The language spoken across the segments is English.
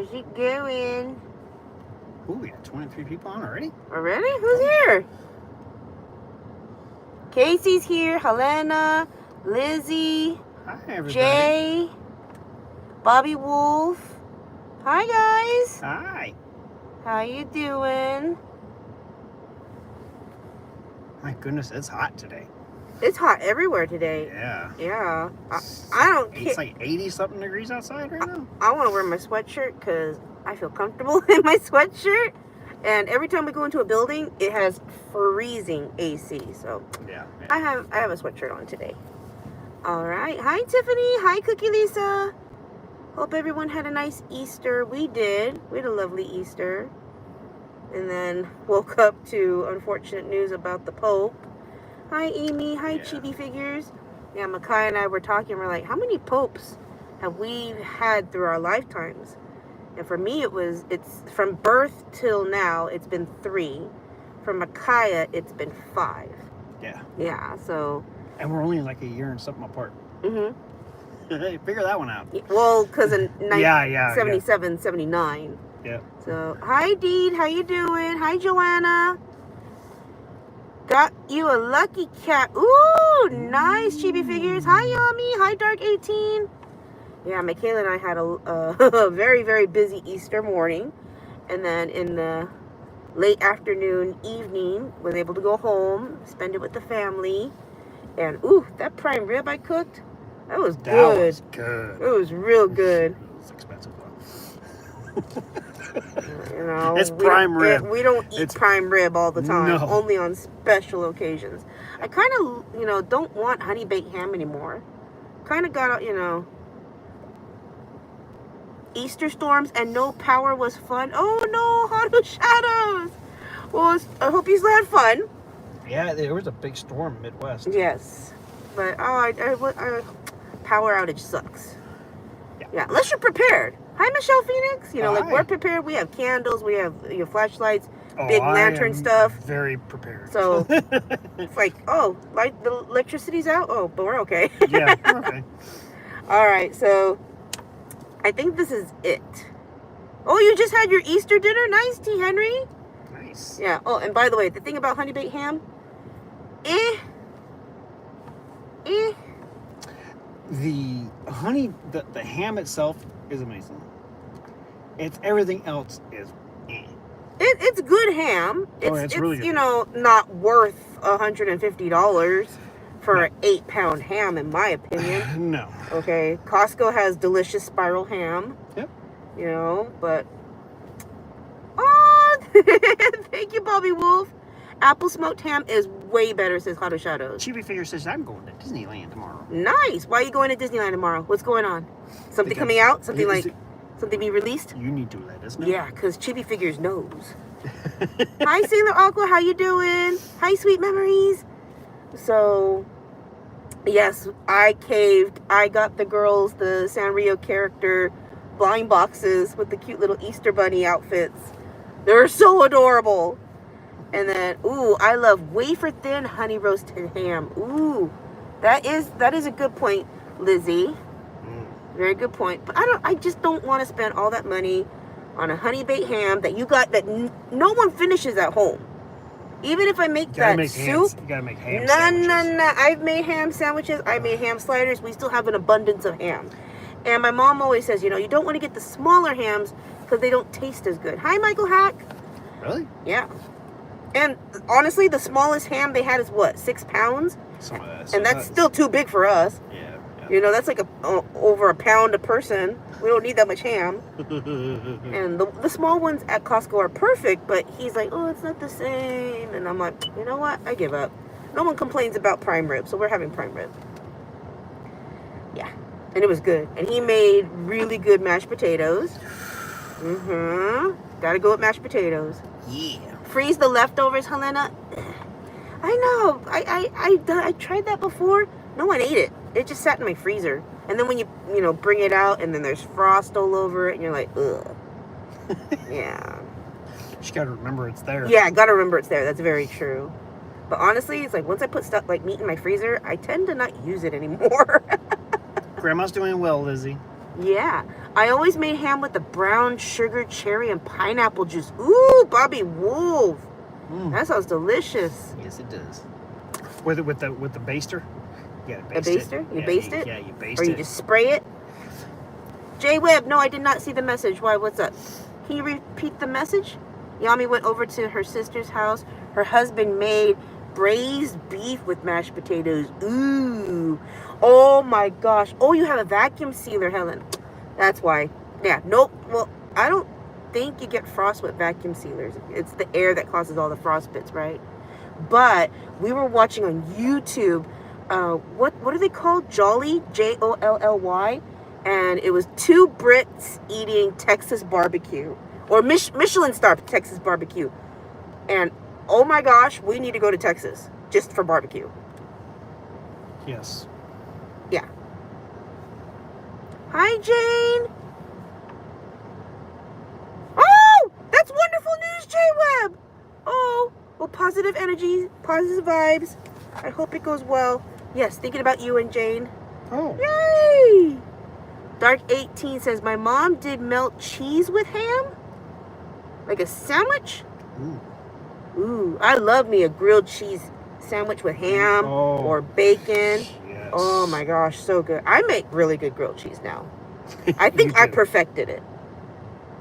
How's it going? Ooh, we got 23 people on already? Already? Who's here? Casey's here. Helena, Lizzie, Hi, everybody. Jay, Bobby Wolf. Hi, guys. Hi. How you doing? My goodness, it's hot today. It's hot everywhere today. Yeah. Yeah. I don't care. It's like 80-something degrees outside right now. I want to wear my sweatshirt because I feel comfortable in my sweatshirt. And every time we go into a building, it has freezing AC. So Yeah. I have a sweatshirt on today. All right. Hi, Tiffany. Hi, Cookie Lisa. Hope everyone had a nice Easter. We did. We had a lovely Easter. And then woke up to unfortunate news about the Pope. Hi, Amy. Hi, Chibi Figures. Yeah, Makai and I were talking. We're like, how many popes have we had through our lifetimes? And for me, it's from birth till now, it's been 3. For Micaiah, it's been 5. Yeah. Yeah, so. And we're only like a year and something apart. Mm-hmm. Figure that one out. Well, because in 77, yeah. 79. Yeah. So, hi, Deed. How you doing? Hi, Joanna. Got you a lucky cat. Ooh, nice, Chibi Figures. Hi, Yummy. Hi, Dark 18. Yeah, Michaela and I had a very, very busy Easter morning. And then in the late afternoon, evening, was able to go home, spend it with the family. And, ooh, that prime rib I cooked, that was good. That was good. It was real good. It was expensive, though. You know, It's prime rib. We don't eat prime rib all the time. No. Only on special occasions. I kind of, don't want honey baked ham anymore. Kind of got, Easter storms and no power was fun. Oh no, Hollow Shadows. Well, I hope you still had fun. Yeah, there was a big storm Midwest. Yes, but power outage sucks. Yeah, unless you're prepared. Hi, Michelle Phoenix. We're prepared. We have candles. We have flashlights, big lantern stuff. Very prepared. So it's like, the electricity's out. Oh, but we're okay. Yeah, we're okay. All right, so I think this is it. Oh, you just had your Easter dinner? Nice, T. Henry. Nice. Yeah. Oh, and by the way, the thing about honey baked ham, The ham itself is amazing. It's everything else is It's good ham. It's really good. Not worth $150 for an 8-pound ham, in my opinion. No. Okay. Costco has delicious spiral ham. Yep. But oh, thank you, Bobby Wolf. Apple smoked ham is way better, says Hollow Shadows. Chibi Figure says I'm going to Disneyland tomorrow. Nice. Why are you going to Disneyland tomorrow? What's going on? Something coming out? Something be released? You need to let us know. Yeah, because Chibi Figures knows. Hi, Sailor Aqua. How you doing? Hi, Sweet Memories. So, yes, I caved. I got the girls the Sanrio character blind boxes with the cute little Easter bunny outfits. They're so adorable. And then, ooh, I love wafer thin honey roasted ham. Ooh, that is a good point, Lizzie. Very good point. But I just don't want to spend all that money on a honey baked ham that no one finishes at home. Even if I make that soup. You gotta make ham sandwiches. No. I've made ham sandwiches. I made ham sliders. We still have an abundance of ham. And my mom always says, you don't want to get the smaller hams because they don't taste as good. Hi, Michael Hack. Really? Yeah. And honestly, the smallest ham they had is what, 6 pounds? And that's still too big for us. Yeah. That's like over a pound a person. We don't need that much ham. And the small ones at Costco are perfect, but he's like, oh, it's not the same. And I'm like, you know what? I give up. No one complains about prime rib, so we're having prime rib. Yeah. And it was good. And he made really good mashed potatoes. Gotta go with mashed potatoes. Yeah. Freeze the leftovers, Helena. I know. I tried that before. No one ate it. It just sat in my freezer. And then when you bring it out and then there's frost all over it and you're like, ugh. Yeah. You gotta remember it's there. Yeah, gotta remember it's there. That's very true. But honestly, it's like once I put stuff like meat in my freezer, I tend to not use it anymore. Grandma's doing well, Lizzie. Yeah. I always made ham with the brown sugar, cherry, and pineapple juice. Ooh, Bobby Wolf. That sounds delicious. Yes, it does. With the baster. Yeah, A baster? You baste it? Yeah, you baste or it. you just spray it? J Webb, no, I did not see the message. Why? What's up? Can you repeat the message? Yami went over to her sister's house. Her husband made braised beef with mashed potatoes. Ooh. Oh my gosh. Oh, you have a vacuum sealer, Helen. That's why. Yeah, nope. Well, I don't think you get frost with vacuum sealers. It's the air that causes all the frost bits, right? But we were watching on YouTube, what are they called? Jolly, Jolly, and it was two Brits eating Texas barbecue, or Michelin star Texas barbecue, and oh my gosh, we need to go to Texas just for barbecue. Yes. Yeah. Hi, Jane. Oh, that's wonderful news, J-Web. Oh, well, positive energy, positive vibes. I hope it goes well. Yes, thinking about you and Jane. Oh. Yay! Dark 18 says, my mom did melt cheese with ham? Like a sandwich? Ooh, I love me a grilled cheese sandwich with ham or bacon. Yes. Oh my gosh, so good. I make really good grilled cheese now. I think I perfected it.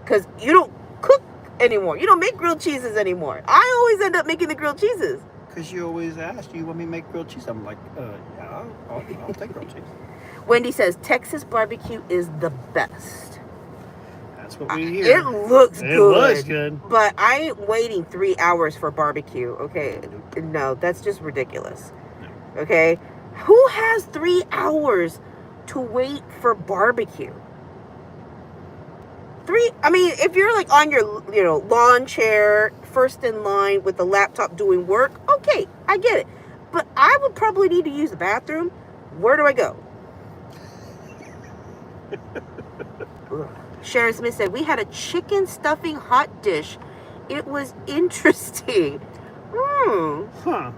Because you don't cook anymore. You don't make grilled cheeses anymore. I always end up making the grilled cheeses. Because you always ask, do you want me to make grilled cheese? I'm like, yeah, I'll take grilled cheese. Wendy says, Texas barbecue is the best. That's what we hear. It looks good. It looks good. But I ain't waiting 3 hours for barbecue, okay? No, that's just ridiculous. No. Okay? Who has 3 hours to wait for barbecue? I mean, if you're like on your, lawn chair, first in line with the laptop doing work, okay, I get it. But I would probably need to use the bathroom. Where do I go? Sharon Smith said, we had a chicken stuffing hot dish. It was interesting. Huh.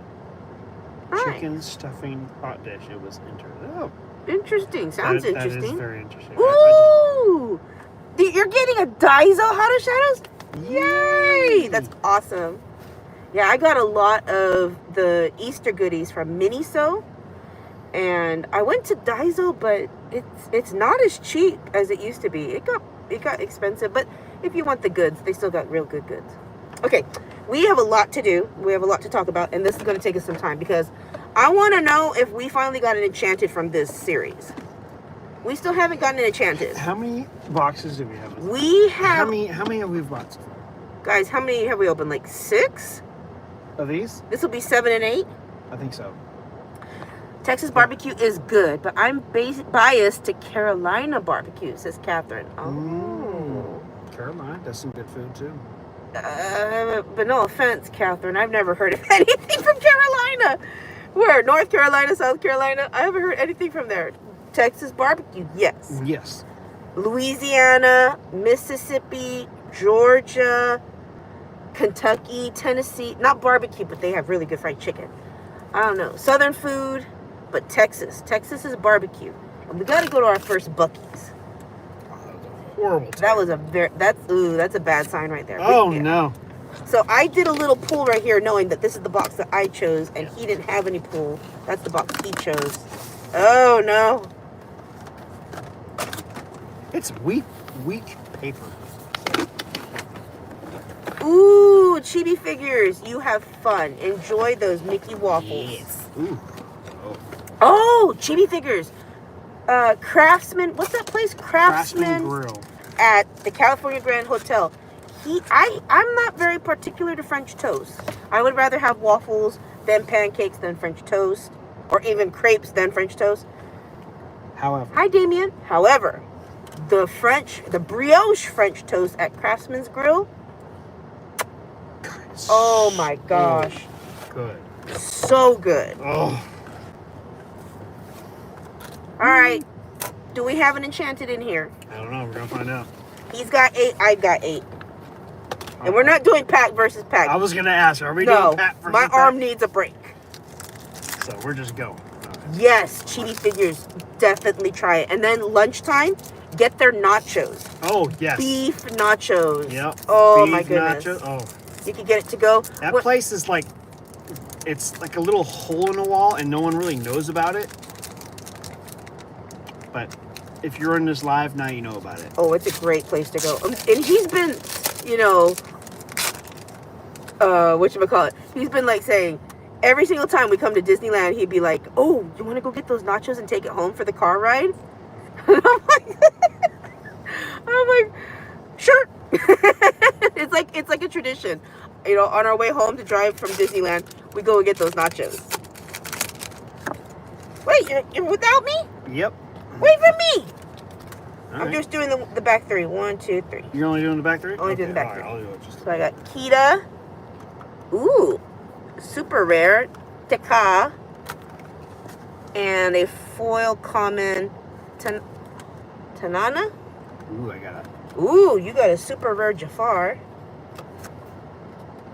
Nice. Chicken stuffing hot dish. It was interesting. Oh. Interesting. Sounds interesting. That is very interesting. Ooh! You're getting a Daiso Hot of Shadows? Yay! That's awesome. Yeah, I got a lot of the Easter goodies from Miniso. And I went to Daiso, but it's not as cheap as it used to be. It got expensive, but if you want the goods, they still got real good goods. Okay, we have a lot to do. We have a lot to talk about, and this is going to take us some time because I want to know if we finally got an Enchanted from this series. We still haven't gotten an Enchanted. How many boxes do we have? We have... How many have we bought so far? Guys, how many have we opened? Like 6? Of these? This will be 7 and 8? I think so. Texas barbecue is good, but I'm biased to Carolina barbecue, says Catherine. Oh. Carolina does some good food, too. But no offense, Catherine. I've never heard of anything from Carolina. Where? North Carolina, South Carolina? I haven't heard anything from there. Texas barbecue, yes. Yes. Louisiana, Mississippi, Georgia, Kentucky, Tennessee. Not barbecue, but they have really good fried chicken. I don't know. Southern food, but Texas. Texas is barbecue. And we got to go to our first Buc-ee's. Horrible. That was that's a bad sign right there. Oh, yeah. No. So I did a little pull right here knowing that this is the box that I chose and he didn't have any pull. That's the box he chose. Oh, no. It's weak paper. Ooh, chibi figures. You have fun. Enjoy those Mickey waffles. Yes. Ooh. Oh, chibi figures. Craftsman. What's that place? Craftsman Grill. At the California Grand Hotel. I'm not very particular to French toast. I would rather have waffles than pancakes than French toast. Or even crepes than French toast. However. Hi, Damien. However, the brioche French toast at Craftsman's Grill. Oh my gosh. Good. So good. Oh. Alright. Do we have an Enchanted in here? I don't know. We're going to find out. He's got 8. I've got 8. And we're not doing pack versus pack. I was going to ask, are we doing pack versus pack? My arm needs a break. So we're just going. Yes, chibi figures. Definitely try it. And then lunchtime, Get their nachos. Oh, yes. Beef nachos. Yep. Oh, Beef my goodness. Nachos. Oh. You can get it to go. That place is like, it's like a little hole in the wall and no one really knows about it. But if you're in this live, now you know about it. Oh, it's a great place to go. And he's been, you know, whatchamacallit? He's been like saying, every single time we come to Disneyland, he'd be like, oh, you want to go get those nachos and take it home for the car ride? And I'm like, sure. It's like a tradition. You know, on our way home to drive from Disneyland, we go and get those nachos. Wait, you're without me? Yep. Wait for me. All I'm just doing the back three. 1, 2, 3. You're only doing the back three? Only doing the back three. I'll do it just So I got Kita. Ooh, super rare. Tekka. And a foil common Tanana. Ooh, I got it. Ooh, you got a super rare Jafar.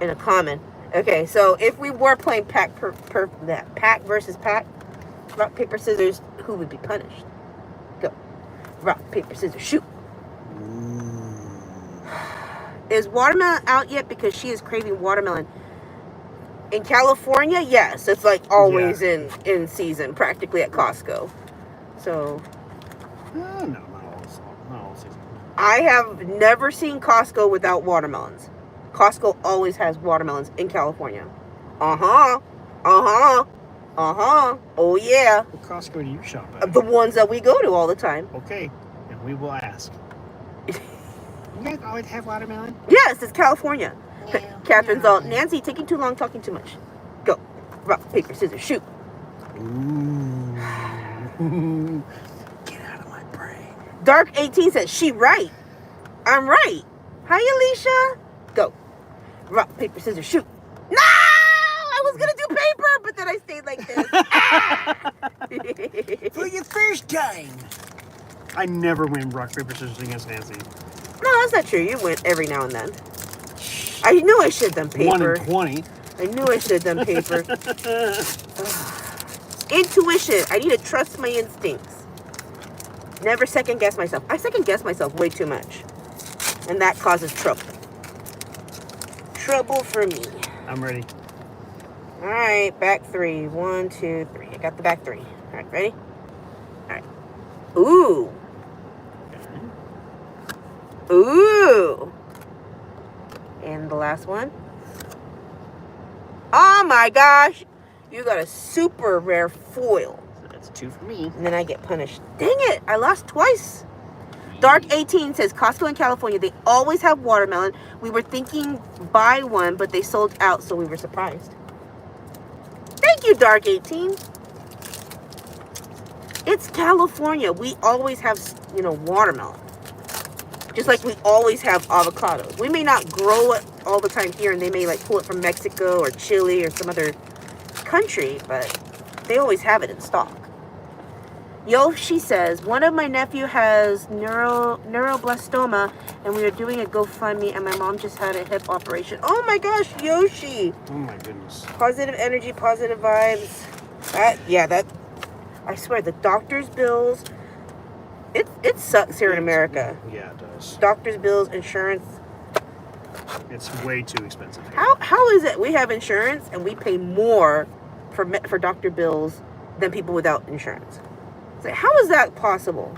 And a common. Okay, so if we were playing pack versus pack, rock, paper, scissors, who would be punished? Go. Rock, paper, scissors, shoot. Is watermelon out yet? Because she is craving watermelon. In California, yes. It's like always in season, practically at Costco. So. No, not all season. I have never seen Costco without watermelons. Costco always has watermelons in California. Uh-huh. Uh-huh. Uh-huh. Oh, yeah. What Costco do you shop at? The ones that we go to all the time. Okay, and we will ask. You guys always have watermelon? Yes, it's California. Yeah. Catherine's all, Nancy, taking too long, talking too much. Go. Rock, paper, scissors, shoot. Ooh. Get out of my brain. Dark 18 says, she right. I'm right. Hi, Alicia. Go. Rock, paper, scissors, shoot. No! I was going to do paper, but then I stayed like this. For your first time. I never win rock, paper, scissors against Nancy. No, that's not true. You win every now and then. I knew I should have done paper. 1 in 20. I knew I should have done paper. Intuition. I need to trust my instincts. Never second guess myself. I second guess myself way too much. And that causes trouble. Trouble for me. I'm ready. All right, back three. 1, 2, 3. I got the back three. All right, ready? All right. Ooh. Ooh. And the last one. Oh my gosh. You got a super rare foil. So that's 2 for me. And then I get punished. Dang it. I lost twice. Dark 18 says, Costco in California, they always have watermelon. We were thinking buy one, but they sold out, so we were surprised. Thank you, Dark 18. It's California. We always have, you know, watermelon. Just like we always have avocados. We may not grow it all the time here, and they may like pull it from Mexico or Chile or some other country, but they always have it in stock. Yoshi says, one of my nephew has neuroblastoma, and we are doing a GoFundMe, and my mom just had a hip operation. Oh my gosh, Yoshi. Oh my goodness. Positive energy, positive vibes. That, I swear, the doctor's bills, it sucks here in America. Yeah, it does. Doctor's bills, insurance. It's way too expensive here. How is it we have insurance and we pay more for doctor bills than people without insurance? It's like, how is that possible?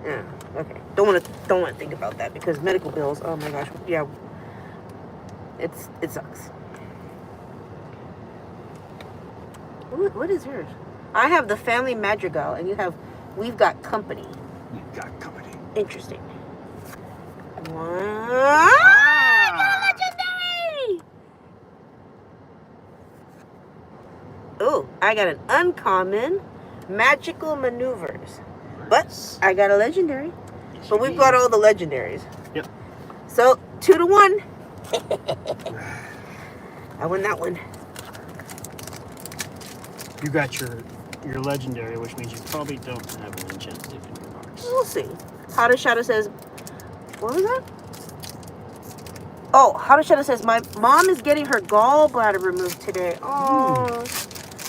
Yeah, okay. Don't want to think about that, because medical bills, oh my gosh, yeah. It sucks. What is yours? I have the family madrigal, and we've got company. You've got company. Interesting. Ah! Legendary! Oh, I got an uncommon magical maneuvers. But I got a legendary. Yes, But we've got all the legendaries. Yep. So 2-1. I won that one. You got your legendary, which means you probably don't have an enchanted in your box. We'll see. How to Shadow says, what was that? Oh, How to Shadow says, my mom is getting her gallbladder removed today. Oh,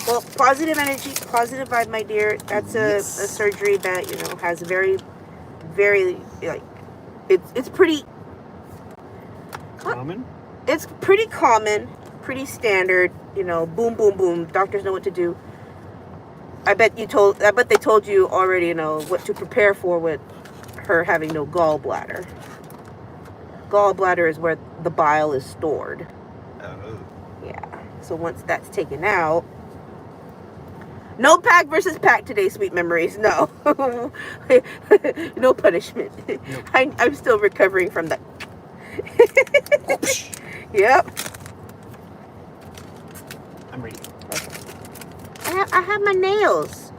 Well, positive energy, positive vibe, my dear. That's a Yes. surgery that, you know, has very, very, like, it's pretty... Common? It's pretty common, pretty standard, you know, boom, boom, boom. Doctors know what to do. I bet they told you already, you know, what to prepare for with her having no gallbladder. Gallbladder is where the bile is stored. Oh. Yeah. So once that's taken out, no pack versus pack today, sweet memories. No. No punishment. Nope. I'm still recovering from that. Yep. I'm ready. I have my nails.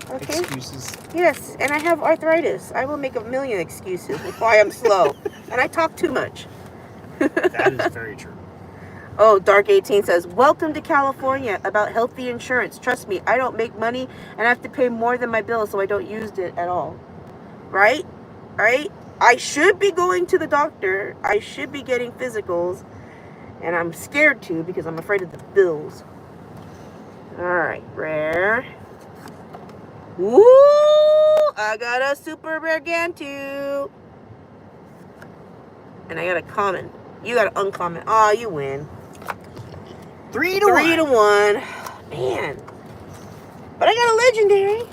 Okay. Excuses. Yes, and I have arthritis. I will make a million excuses with why I'm slow. And I talk too much. That is very true. Oh, Dark 18 says, welcome to California about healthy insurance. Trust me, I don't make money and I have to pay more than my bill, so I don't use it at all. Right? Right? I should be going to the doctor. I should be getting physicals. And I'm scared to because I'm afraid of the bills. Alright, rare. Woo! I got a super rare Gantu. And I got a common. You got an uncommon. Aw, you win. 3 to 3 to 1. 1. Man. But I got a legendary.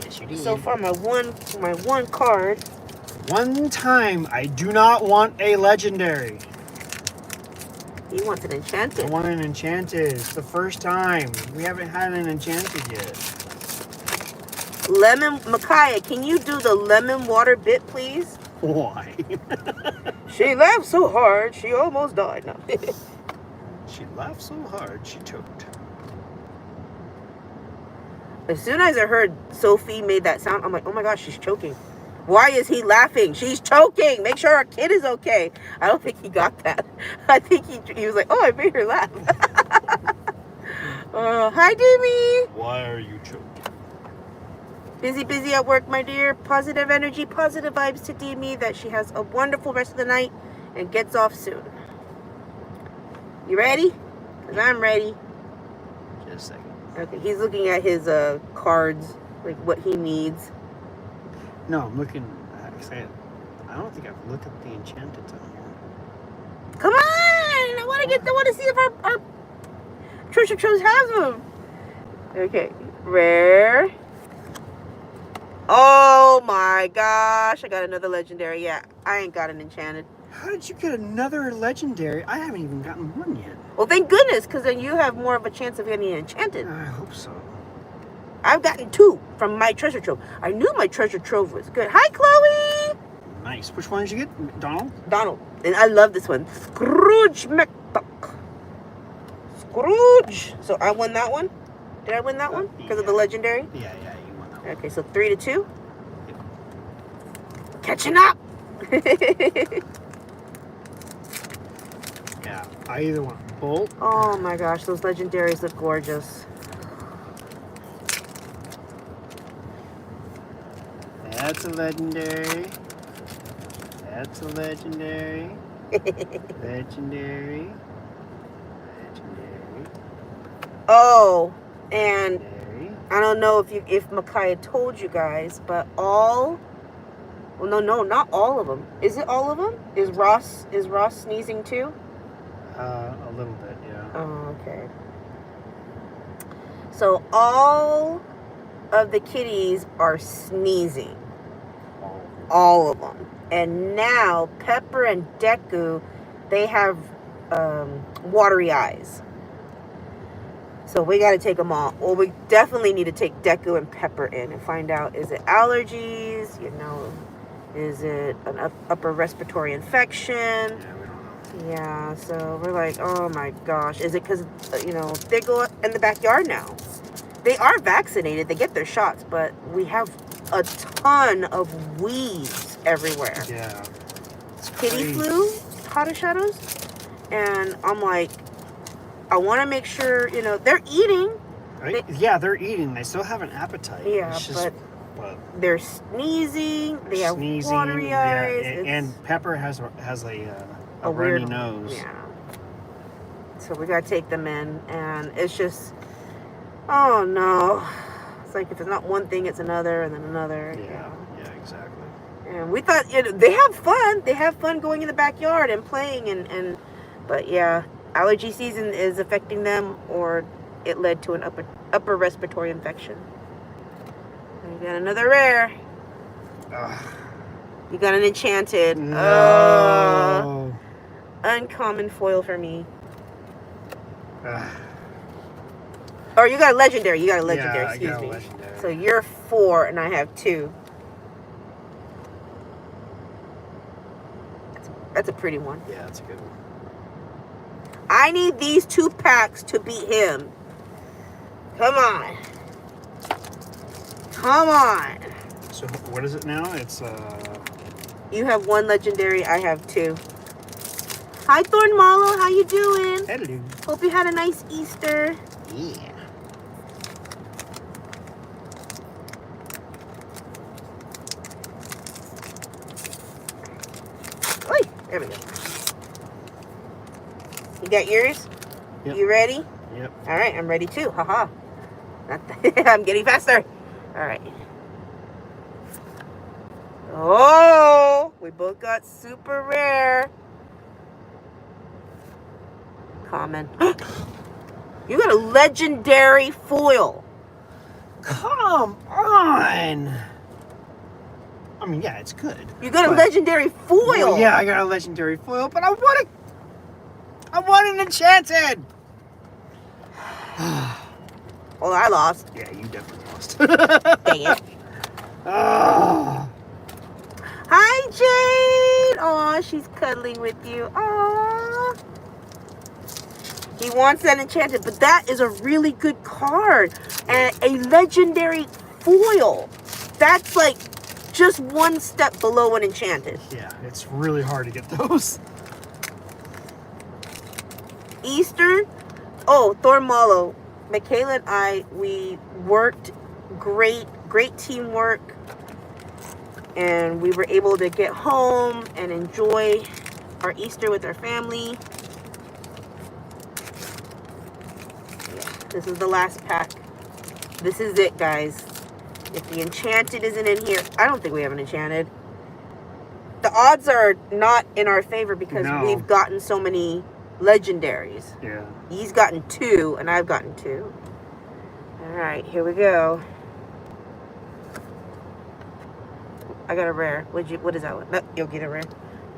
Yes, you did. So far, my one card. One time, I do not want a legendary. He wants an I enchanted. want an enchanted. It's the first time. We haven't had an enchanted yet. Lemon, Micaiah, can you do the lemon water bit, please? Why? She laughed so hard, she almost died. No. She laughed so hard, she choked. As soon as I heard Sophie made that sound, I'm like, oh my gosh, she's choking. Why is he laughing? She's choking. Make sure our kid is okay. I don't think he got that. I think he was like, oh, I made her laugh. Hi, Demi. Why are you choking? Busy at work, my dear. Positive energy, positive vibes to Demi that she has a wonderful rest of the night and gets off soon. You ready? Because I'm ready. Just a second. Okay, he's looking at his cards, like what he needs. No, I'm looking. I don't think I've looked at the enchanted on here. Come on! I want to see if our treasure troves has them. Okay, rare. Oh my gosh! I got another legendary. Yeah, I ain't got an enchanted. How did you get another legendary? I haven't even gotten one yet. Well, thank goodness, because then you have more of a chance of getting an enchanted. I hope so. I've gotten 2 from my treasure trove. I knew my treasure trove was good. Hi, Chloe! Nice. Which one did you get? Donald? Donald. And I love this one. Scrooge McDuck. Scrooge. So I won that one? Did I win that one? Because of the legendary? Yeah, you won that one. Okay, so 3 to 2. Catching up! Yeah, I either want Bolt. Oh my gosh, those legendaries look gorgeous. That's a legendary. That's a legendary. Legendary. Legendary. Oh, and Legendary. I don't know if Micaiah told you guys, but well, no, not all of them. Is it all of them? Is Ross sneezing too? A little bit, yeah. Oh, okay. So all of the kitties are sneezing. All of them. And now Pepper and Deku, they have watery eyes. So we got to take them all. Well, we definitely need to take Deku and Pepper in and find out, is it allergies? You know, is it an upper respiratory infection? Yeah, we don't know. Yeah, so we're like, oh my gosh. Is it because, you know, they go in the backyard now? They are vaccinated. They get their shots, but we have a ton of weeds everywhere. Yeah. Kitty flu, Hot Shadows. And I'm like, I want to make sure, you know, they're eating. Right? Yeah, they're eating. They still have an appetite. Yeah, it's just, but they're sneezing. They have watery eyes. And Pepper has a runny weird nose. Yeah. So we got to take them in. And it's just, Oh no. It's like if it's not one thing, it's another and then another. Yeah, exactly. And we thought, they have fun. They have fun going in the backyard and playing but yeah, allergy season is affecting them, or it led to an upper respiratory infection. And you got another rare. Ugh. You got an enchanted. No. Uncommon foil for me. Ugh. Or you got a legendary. You got a legendary, Yeah, excuse I got me. a legendary. So you're 4 and I have 2. That's a pretty one. Yeah, that's a good one. I need these 2 packs to beat him. Come on. Come on. So what is it now? It's You have 1 legendary, I have 2. Hi Thorn Mallow, how you doing? Hello. Hope you had a nice Easter. Yeah. Oi, there we go. You got yours? Yep. You ready? Yep. All right, I'm ready too. Haha. I'm getting faster. All right. Oh, we both got super rare. Common. You got a legendary foil. Come on. I mean, yeah, it's good. You got a legendary foil. Well, yeah, I got a legendary foil, but I want an enchanted. Well, I lost. Yeah, you definitely lost. Dang it. Oh. Hi, Jade. Aw, she's cuddling with you. Aw. He wants that enchanted, but that is a really good card. And a legendary foil. That's like just one step below an enchanted. Yeah, it's really hard to get those. Easter. Oh, Thorn Mallow. Michaela and I, we worked great teamwork. And we were able to get home and enjoy our Easter with our family. Yeah, this is the last pack. This is it, guys. If the enchanted isn't in here, I don't think we have an enchanted. The odds are not in our favor because we've gotten so many legendaries. Yeah. He's gotten 2 and I've gotten 2. All right, here we go. I got a rare. What is that one? No, you'll get a rare.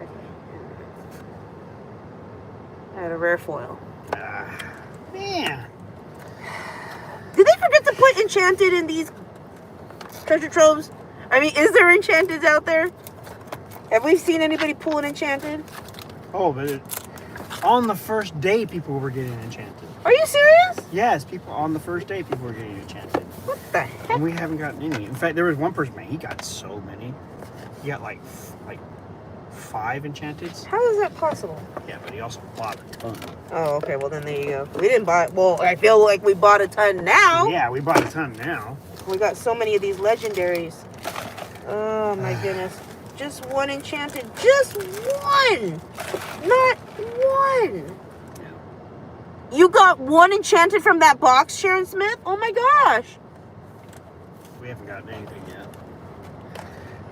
Okay. I had a rare foil. Man. Did they forget to put enchanted in these treasure troves? I mean, is there enchanteds out there? Have we seen anybody pull an enchanted? Oh, but on the first day, people were getting enchanted. Are you serious? Yes, on the first day, people were getting enchanted. What the heck? And we haven't gotten any. In fact, there was one person, man, he got so many. He got like 5 enchanteds. How is that possible? Yeah, but he also bought a ton. Oh, okay. Well, then there you go. We didn't buy. Well, I feel like we bought a ton now. Yeah, we bought a ton now. We got so many of these legendaries. Oh my goodness. Just 1 enchanted. Just 1! Not 1! You got 1 enchanted from that box, Sharon Smith? Oh my gosh. We haven't gotten anything yet.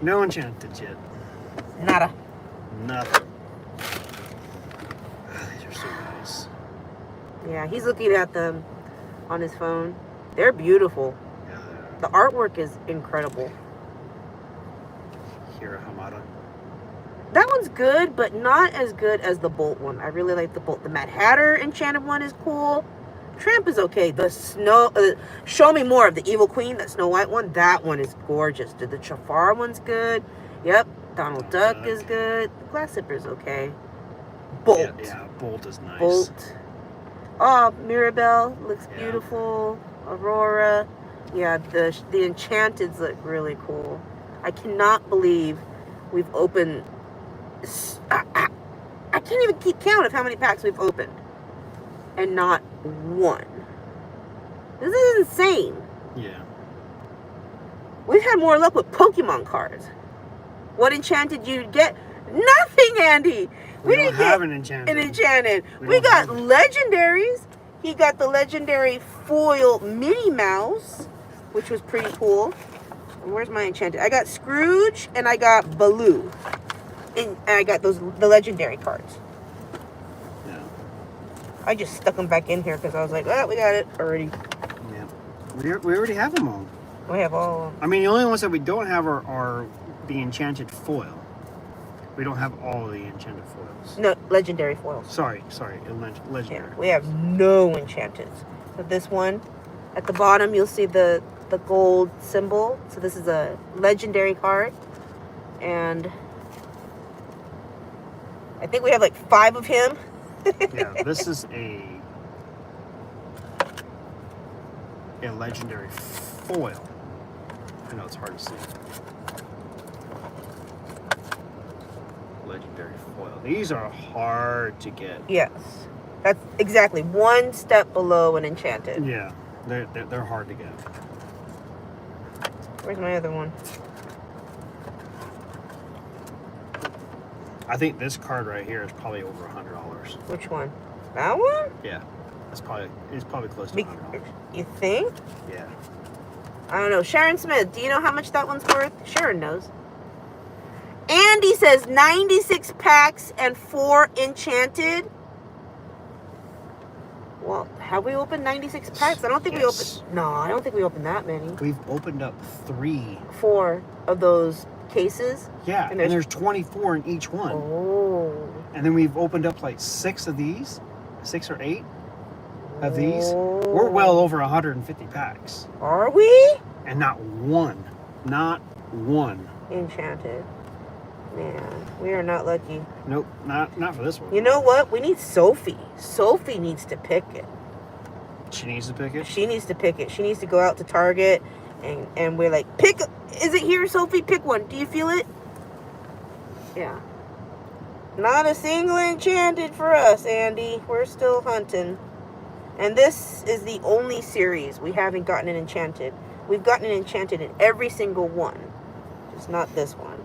No enchanted yet. Nada. Nothing. These are so nice. Yeah, he's looking at them on his phone. They're beautiful. Yeah, The artwork is incredible. Hira Hamada. That one's good, but not as good as the Bolt one. I really like the Bolt. The Mad Hatter enchanted one is cool. Tramp is okay. The Snow... Show Me More of the Evil Queen, that Snow White one. That one is gorgeous. The Jafar one's good. Yep. Donald Duck is good. The Glass Zipper's okay. Bolt. Yeah, Bolt is nice. Bolt. Oh, Mirabelle looks beautiful. Aurora. Yeah, the Enchanteds look really cool. I cannot believe we've opened... I can't even keep count of how many packs we've opened. And not 1. This is insane. Yeah. We've had more luck with Pokemon cards. What enchanted you get? Nothing, Andy. We didn't don't have get an enchanted. We got legendaries He got the legendary foil Minnie Mouse, which was pretty cool. And where's my Enchanted? I got Scrooge and I got Baloo. And I got the legendary cards. Yeah. I just stuck them back in here because I was like, oh, we got it already. Yeah. We already have them all. We have all. I mean, the only ones that we don't have are the Enchanted foil. We don't have all of the Enchanted foils. No, legendary foils. Sorry, legendary. Yeah, we have no Enchanted. So this one, at the bottom, you'll see the gold symbol. So this is a legendary card. And I think we have like 5 of him. Yeah, this is a legendary foil. I know it's hard to see. Legendary foil. These are hard to get. Yes. That's exactly one step below an Enchanted. Yeah, they're hard to get. Where's my other one? I think this card right here is probably over $100. Which one? That one? Yeah, it's probably close to $100. You think? Yeah. I don't know. Sharon Smith, do you know how much that one's worth? Sharon knows. Andy says 96 packs and 4 Enchanted. Well, have we opened 96 packs? I don't think we opened. No, I don't think we opened that many. We've opened up 4 of those cases. Yeah, and there's 24 in each one. Oh. And then we've opened up like 6 of these, 6 or 8 of these. We're well over 150 packs. Are we? And not one Enchanted. Man, we are not lucky. Nope, not for this one. You know what? We need Sophie. Sophie needs to pick it. She needs to pick it? She needs to pick it. She needs to go out to Target and we're like, pick. Is it here, Sophie? Pick one. Do you feel it? Yeah. Not a single Enchanted for us, Andy. We're still hunting. And this is the only series we haven't gotten an Enchanted. We've gotten an Enchanted in every single one. Just not this one.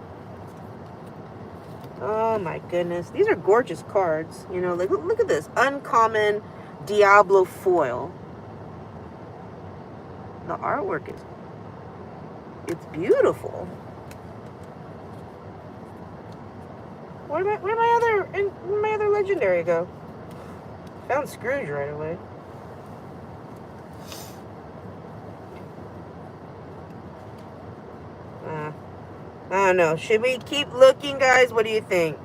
Oh my goodness. These are gorgeous cards. You know, like look at this. Uncommon Diablo foil. The artwork is it's beautiful. Where'd my other legendary go? Found Scrooge right away. I don't know. Should we keep looking, guys? What do you think?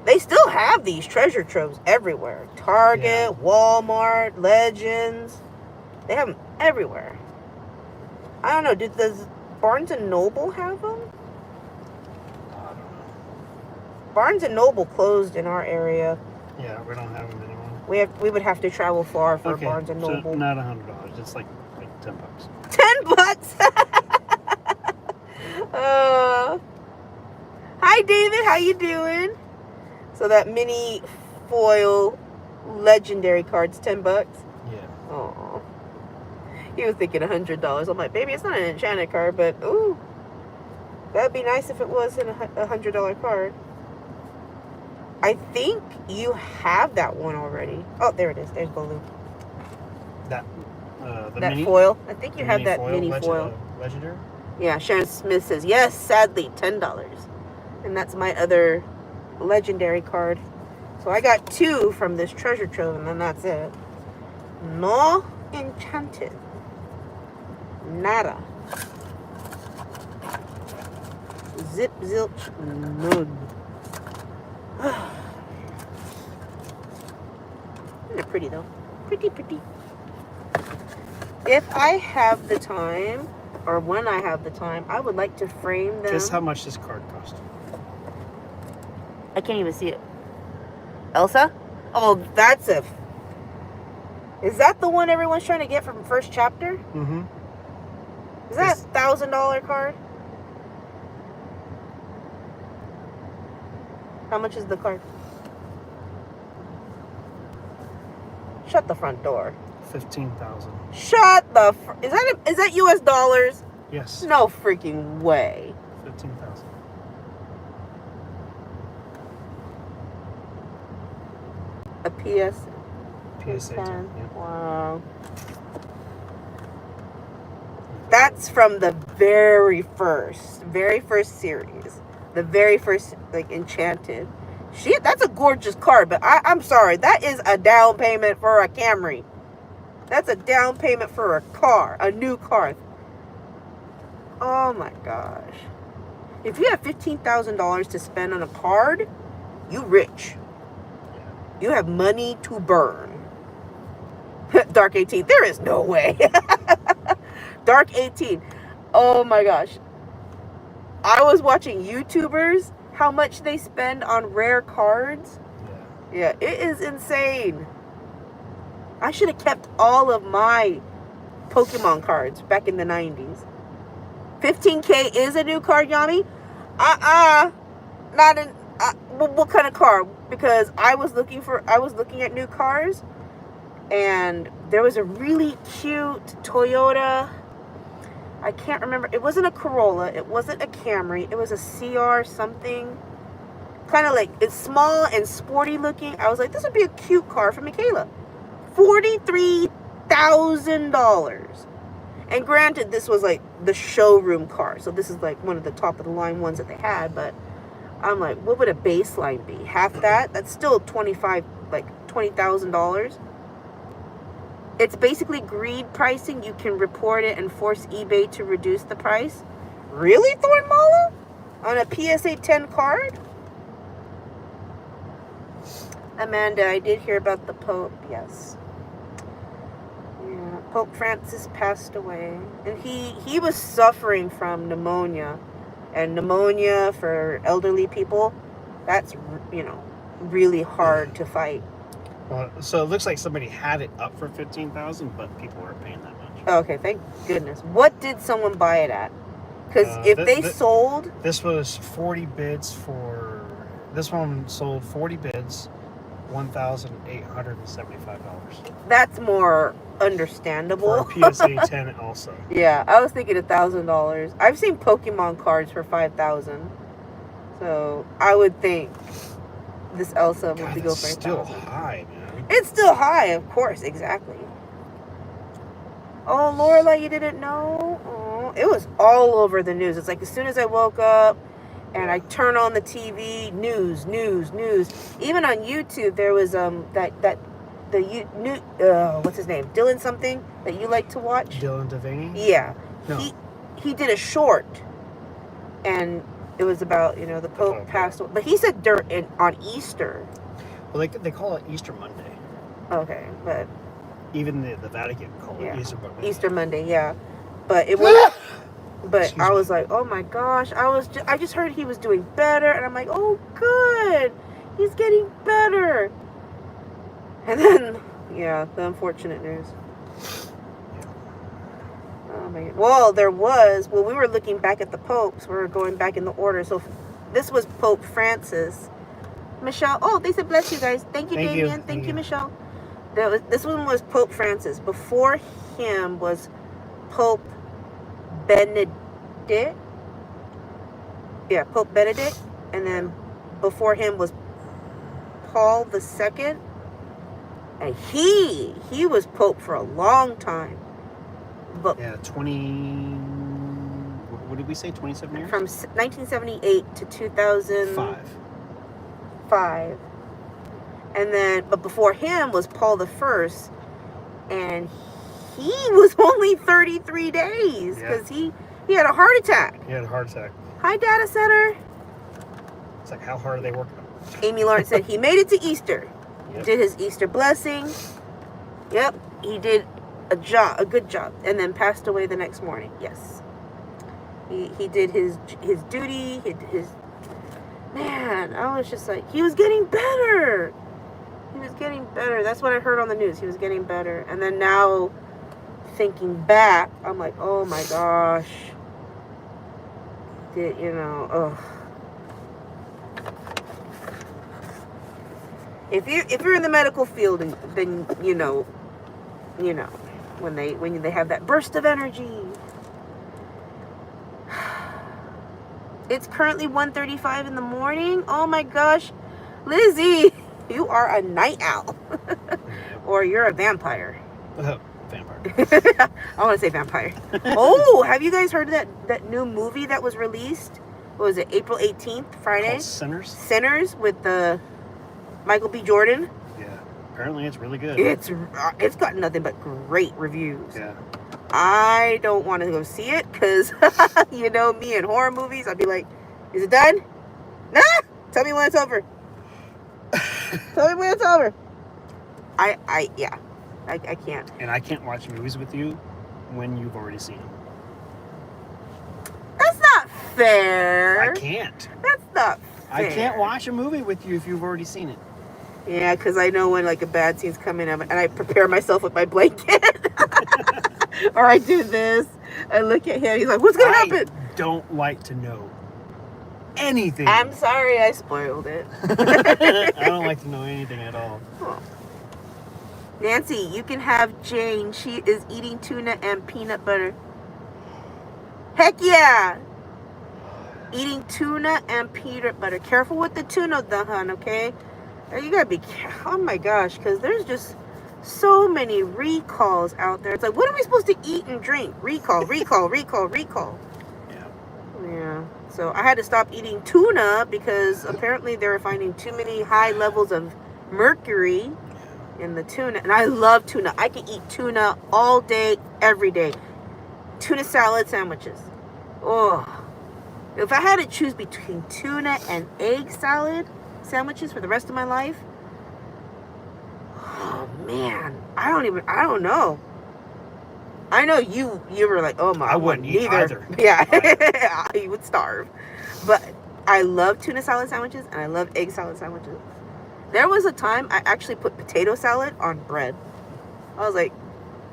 They still have these treasure troves everywhere. Target, Walmart, Legends. They have them everywhere. I don't know. Does Barnes & Noble have them? I don't know. Barnes & Noble closed in our area. Yeah, we don't have them anymore. We would have to travel far for Barnes & Noble. So not $100. It's like $10. $10. Hi David, how you doing? So that mini foil legendary card's $10. Yeah. Oh, you were thinking $100. I'm like, baby, it's not an enchanted card, but ooh, that'd be nice if it was in a $100 card. I think you have that one already. Oh, there it is. There's Baloo. That that mini foil. I think you have that mini foil. Legendary. Yeah, Sharon Smith says, yes, sadly, $10. And that's my other legendary card. So I got 2 from this treasure trove, and then that's it. No Enchanted. Nada. Zip, zilch, none. They're pretty, though. Pretty, pretty. If I have the time, or when I have the time, I would like to frame them. Guess how much this card cost? I can't even see it. Elsa? Oh, that's a... Is that the one everyone's trying to get from first chapter? Mm-hmm. Is that a $1,000 card? How much is the card? Shut the front door. 15,000. Shut the... Is that US dollars? Yes. No freaking way. 15,000. A PS. PSA 10. Yeah. Wow. That's from the very first series. The very first, like, Enchanted. Shit, that's a gorgeous card, but I'm sorry. That is a down payment for a Camry. That's a down payment for a car. A new car. Oh my gosh. If you have $15,000 to spend on a card, you rich. You have money to burn. Dark 18. There is no way. Dark 18. Oh my gosh. I was watching YouTubers, how much they spend on rare cards. Yeah, it is insane. I should have kept all of my Pokemon cards back in the 90s. 15K is a new card, Yami? Not in... what kind of car? Because I was looking at new cars, and there was a really cute Toyota. I can't remember. It wasn't a Corolla. It wasn't a Camry. It was a CR something. Kind of like, it's small and sporty looking. I was like, this would be a cute car for Michaela. $43,000. And granted, this was like the showroom car. So this is like one of the top of the line ones that they had. But I'm like, what would a baseline be? Half that? That's still $20,000. It's basically greed pricing. You can report it and force eBay to reduce the price. Really, Thornmala? On a PSA 10 card? Amanda, I did hear about the Pope. Yes. Yeah, Pope Francis passed away. And he was suffering from pneumonia. And pneumonia for elderly people, that's, really hard to fight. Well, so it looks like somebody had it up for $15,000, but people weren't paying that much. Okay, thank goodness. What did someone buy it at? Because if they sold... This was 40 bids for... This one sold 40 bids, $1,875. That's more understandable. For a PSA 10 also. Yeah, I was thinking $1,000. I've seen Pokemon cards for $5,000. So I would think this Elsa would be go for $1,000. Still high, man. It's still high, of course, exactly. Oh, Lorelai, you didn't know? Oh, it was all over the news. It's like as soon as I woke up and I turn on the TV, news. Even on YouTube, there was what's his name? Dylan something that you like to watch? Dylan Devaney? Yeah. No. He did a short, and it was about, the Pope passed away. But he said on Easter. Well, they call it Easter Monday. Okay, but... Even the Vatican call it Easter Monday. Easter Monday, yeah. But it was... But I was like, oh my gosh. I just heard he was doing better. And I'm like, oh, good. He's getting better. And then, the unfortunate news. Oh my God. Well, we were looking back at the popes. We were going back in the order. So this was Pope Francis. Michelle. Oh, they said bless you guys. Thank you, Damien. Thank you, Michelle. This one was Pope Francis. Before him was Pope Benedict. Yeah, Pope Benedict. And then before him was Paul II. And he was Pope for a long time. But what did we say, 27 years? From 1978 to 2005. And then, but before him was Paul I, and he was only 33 days because he had a heart attack. He had a heart attack. Hi, Data Center. It's like, how hard are they working? Amy Lawrence said he made it to Easter. Yep. Did his Easter blessing. Yep, he did a good job, and then passed away the next morning. Yes, he did his duty. His man, I was just like, he was getting better. He was getting better. That's what I heard on the news. He was getting better. And then now, thinking back, I'm like, oh my gosh. Ugh. If you're in the medical field, then when they have that burst of energy. It's currently 1:35 in the morning. Oh my gosh, Lizzie, you are a night owl. or you're a vampire. Vampire. I want to say vampire. Oh, have you guys heard of that new movie that was released? What was it, April 18th, Friday? Called Sinners? Sinners with the Michael B. Jordan. Yeah. Apparently it's really good. It's got nothing but great reviews. Yeah. I don't want to go see it because, you know me in horror movies, I'd be like, is it done? Nah! Tell me when it's over. Tell me when it's over. I can't. And I can't watch movies with you when you've already seen them. That's not fair. I can't. That's not fair. I can't watch a movie with you if you've already seen it. Yeah, because I know when like a bad scene's coming up and I prepare myself with my blanket. Or I do this. I look at him. He's like, what's going to happen? I don't like to know anything. I'm sorry I spoiled it. I don't like to know anything at all. Oh. Nancy, you can have Jane. She is eating tuna and peanut butter. Heck yeah! Eating tuna and peanut butter. Careful with the tuna, though, hon, okay? You gotta be careful. Oh my gosh, because there's just so many recalls out there. It's like, what are we supposed to eat and drink? Recall, recall, recall, recall. Yeah. So I had to stop eating tuna because apparently they were finding too many high levels of mercury in the tuna. And I love tuna. I can eat tuna all day, every day. Tuna salad sandwiches. Oh. If I had to choose between tuna and egg salad sandwiches for the rest of my life, oh man, I don't know. I know you were like, oh my, I wouldn't eat either. Yeah, you would starve. But I love tuna salad sandwiches and I love egg salad sandwiches. There was a time I actually put potato salad on bread. I was like,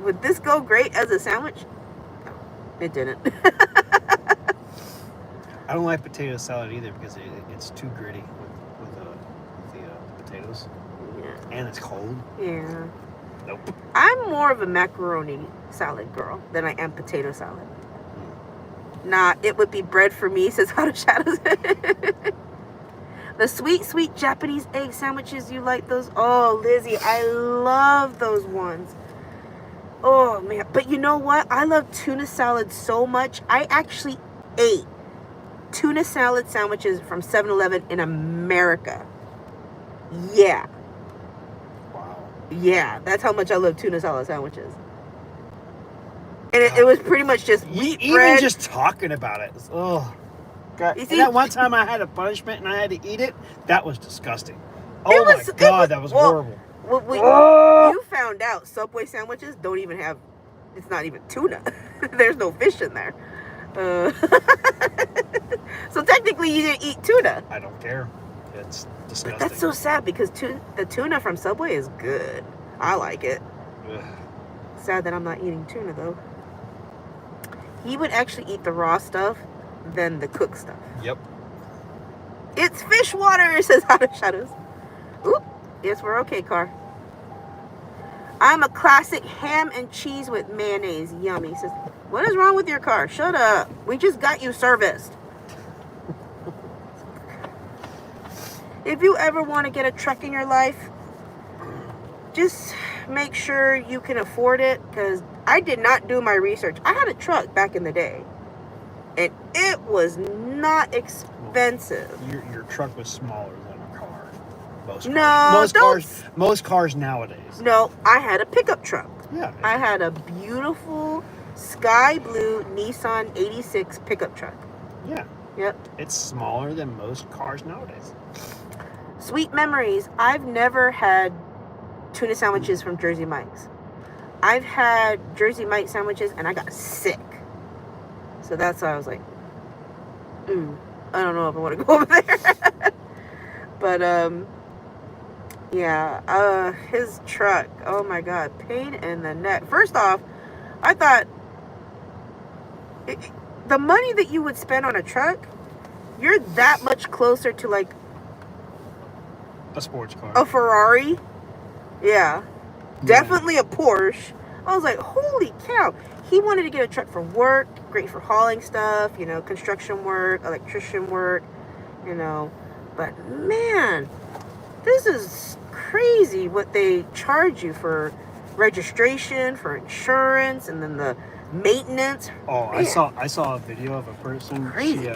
would this go great as a sandwich? No, it didn't. I don't like potato salad either because it's too gritty with the potatoes. Yeah. And it's cold. Yeah. Nope. I'm more of a macaroni salad girl than I am potato salad. Nah, it would be bread for me, says Out of Shadows. The sweet, sweet Japanese egg sandwiches, you like those? Oh, Lizzie, I love those ones. Oh, man. But you know what? I love tuna salad so much. I actually ate tuna salad sandwiches from 7-Eleven in America. Yeah. Wow. Yeah, that's how much I love tuna salad sandwiches. And it was pretty much just wheat bread. Even just talking about it. Oh, God. You see, And that one time I had a punishment and I had to eat it, that was disgusting. Oh my God, that was horrible. You found out Subway sandwiches don't even have, it's not even tuna. There's no fish in there. So technically you didn't eat tuna. I don't care. It's disgusting. That's so sad because the tuna from Subway is good. I like it. Ugh. Sad that I'm not eating tuna though. He would actually eat the raw stuff than the cooked stuff. Yep. It's fish water, says Out of Shadows. Oop. Yes, we're okay, car. I'm a classic ham and cheese with mayonnaise. Yummy. Says, what is wrong with your car? Shut up. We just got you serviced. If you ever want to get a truck in your life, just make sure you can afford it, because I did not do my research. I had a truck back in the day, and it was not expensive. Your truck was smaller than a car. Most cars nowadays. No, I had a pickup truck. Yeah. I had a beautiful sky blue Nissan 86 pickup truck. Yeah. Yep. It's smaller than most cars nowadays. Sweet memories. I've never had tuna sandwiches from Jersey Mike's. I've had Jersey Mike sandwiches and I got sick. So that's why I was like, I don't know if I want to go over there. But, yeah, his truck, oh my God, pain in the neck. First off, I thought the money that you would spend on a truck, you're that much closer to like a sports car. A Ferrari. Yeah. Definitely a Porsche. I was like, holy cow. He wanted to get a truck for work, great for hauling stuff, you know, construction work, electrician work, you know. But man, this is crazy what they charge you for registration, for insurance, and then the maintenance. Oh, Man. I saw a video of a person. Crazy.